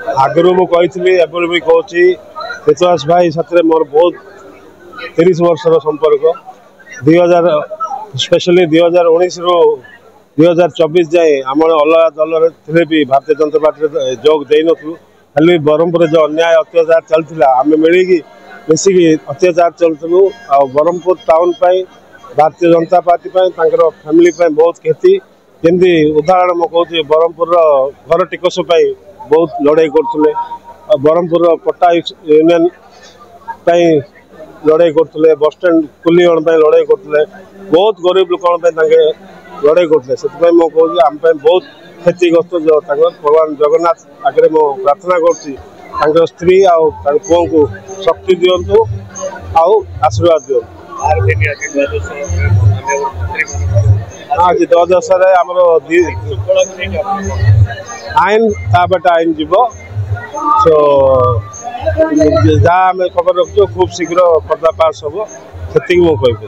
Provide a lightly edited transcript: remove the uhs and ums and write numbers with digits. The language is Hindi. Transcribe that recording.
आगु मुझे भी कहूँ कृतवास भाई साथ मोर बहुत 30 वर्षर संपर्क 2000 स्पेशली 2019 रु 2024 जाए आम अलग दल थे भी भारतीय जनता पार्टी जोग दे नु खाली ब्रह्मपुर जो अन्याय अत्याचार चलता आम मिली मिसिकी अत्याचार चलूँ आ Brahmapur town Bharatiya Janata party family बहुत क्षति जमी उदाहरण मुझे कहूँ ब्रह्मपुर घर टिकस बहुत लड़ाई करते ब्रह्मपुर पट्टा यूनियन लड़ाई करते बस स्टैंड कुलीगण लड़ाई करते बहुत गरीब लोक लड़ाई करते से कहूँ आम बहुत क्षतिग्रस्त जो भगवान जगन्नाथ आगे मो प्रार्थना कर स्त्री आउ पुओं को शक्ति दिंतु आशीर्वाद दिंतु आज द्वादश आमर आईन ताबट आईन जीव सो जहाँ खबर रखु खूब शीघ्र पर्दाफाश हम से मुझे